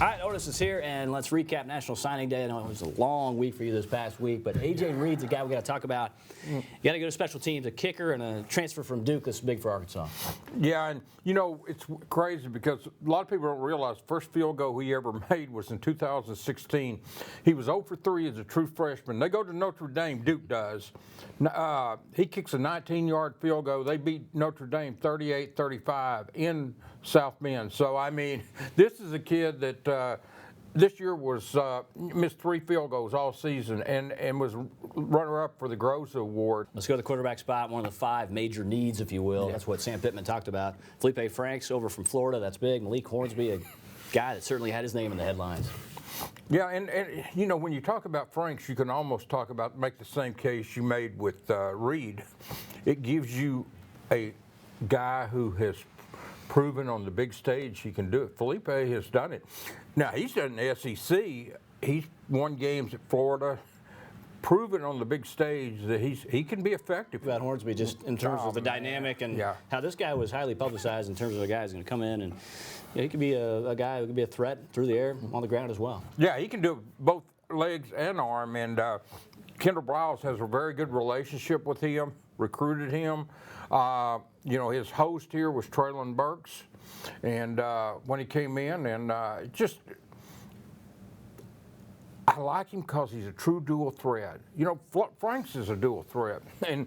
All right, Otis is here, and let's recap National Signing Day. I know it was a long week for you this past week, but A.J. Reed's a guy we got to talk about. You got to go to special teams, a kicker, and a transfer from Duke that's big for Arkansas. Yeah, and you know, it's crazy because a lot of people don't realize the first field goal he ever made was in 2016. He was 0 for 3 as a true freshman. They go to Notre Dame, Duke does. He kicks a 19-yard field goal. They beat Notre Dame 38-35 in South Bend. So, I mean, this is a kid that this year was missed 3 field goals all season and was runner-up for the Groza Award. Let's go to the quarterback spot, one of the 5 major needs, if you will. Yeah. That's what Sam Pittman talked about. Felipe Franks over from Florida, that's big. Malik Hornsby, a guy that certainly had his name in the headlines. Yeah, and you know, when you talk about Franks, you can almost make the same case you made with Reed. It gives you a guy who has proven on the big stage he can do it. Felipe has done it. Now, he's done the SEC. He's won games at Florida, proven on the big stage that he can be effective. About Hornsby, just in terms of the dynamic and how this guy was highly publicized in terms of a guy who's going to come in and he could be a guy who could be a threat through the air, on the ground as well. Yeah, he can do both legs and arm, and Kendall Browse has a very good relationship with him, recruited him. You know, his host here was Traylon Burks, and when he came in, and just I like him because he's a true dual threat. You know, Franks is a dual threat, and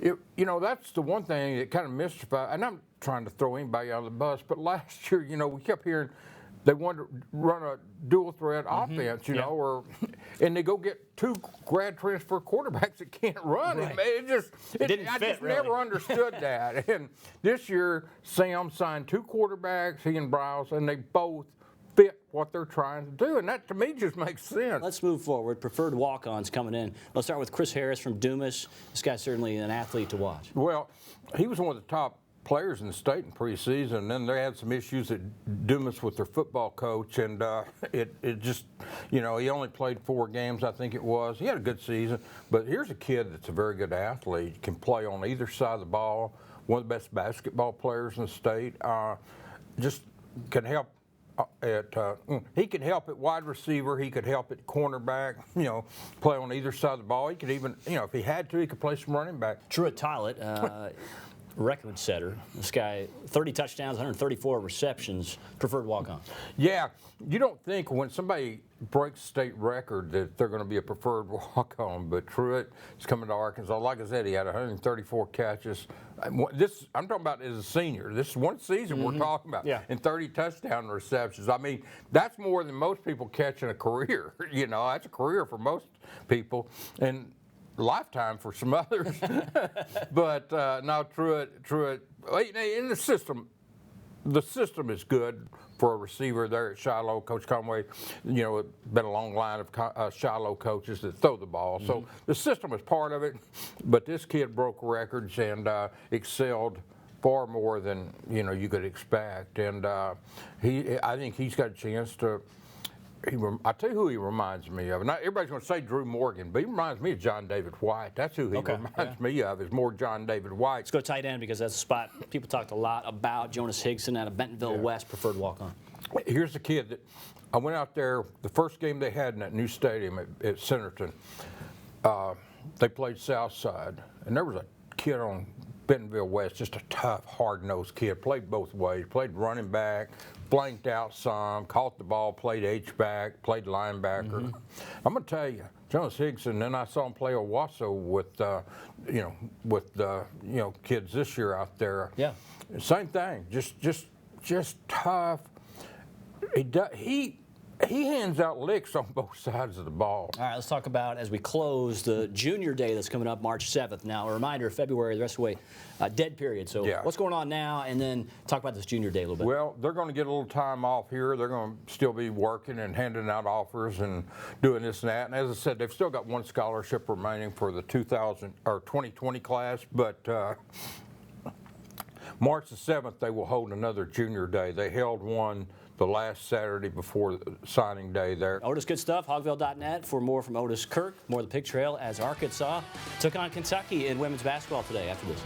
you know, that's the one thing that kind of mystified. And I'm trying to throw anybody out of the bus, but last year, you know, we kept hearing they wanted to run a dual threat offense, you know, and they go get 2 grad transfer quarterbacks that can't run. Right. I just never understood that. And this year, Sam signed 2 quarterbacks, he and Browse, and they both fit what they're trying to do, and that to me just makes sense. Let's move forward. Preferred walk-ons coming in. Let's start with Chris Harris from Dumas. This guy's certainly an athlete to watch. Well, he was one of the top players in the state in preseason, and then they had some issues at Dumas with their football coach, and it just, you know, he only played 4 games, I think it was. He had a good season, but here's a kid that's a very good athlete, can play on either side of the ball, one of the best basketball players in the state, just can help he could help at wide receiver, he could help at cornerback, you know, play on either side of the ball. He could even, you know, if he had to, he could play some running back. TRUITT record setter. This guy, 30 touchdowns, 134 receptions, preferred walk-on. Yeah, you don't think when somebody breaks state record that they're going to be a preferred walk-on, but TRUITT is coming to Arkansas. Like I said, he had 134 catches. I'm talking about as a senior. This is one season we're talking about, and 30 touchdown receptions. I mean, that's more than most people catch in a career. You know, that's a career for most people, and lifetime for some others. But now TRUITT, in the system is good for a receiver there at Shiloh. Coach Conway, you know, it's been a long line of Shiloh coaches that throw the ball. So the system is part of it, but this kid broke records and excelled far more than, you know, you could expect. And I think he's got a chance to. I tell you who he reminds me of. Not everybody's going to say Drew Morgan, but he reminds me of John David White. That's who he reminds me of, is more John David White. Let's go tight end because that's a spot people talked a lot about. Jonas HIGSON out of Bentonville West, preferred walk-on. Here's a kid that I went out there, the first game they had in that new stadium at Centerton, they played Southside, and there was a kid on Bentonville West, just a tough, hard-nosed kid, played both ways, played running back, blanked out some, caught the ball, played H-back, played linebacker. I'm going to tell you, Jonas HIGSON, then I saw him play Owasso with, kids this year out there. Yeah. Same thing, just tough. He hands out licks on both sides of the ball. All right, let's talk about, as we close, the junior day that's coming up March 7th. Now, a reminder, February, the rest of the way, dead period. So what's going on now? And then talk about this junior day a little bit. Well, they're going to get a little time off here. They're going to still be working and handing out offers and doing this and that. And as I said, they've still got 1 scholarship remaining for the 2020 class. But March the 7th, they will hold another junior day. They held one the last Saturday before signing day there. Otis, good stuff. Hogville.net for more from Otis Kirk. More of the pig trail as Arkansas took on Kentucky in women's basketball today after this.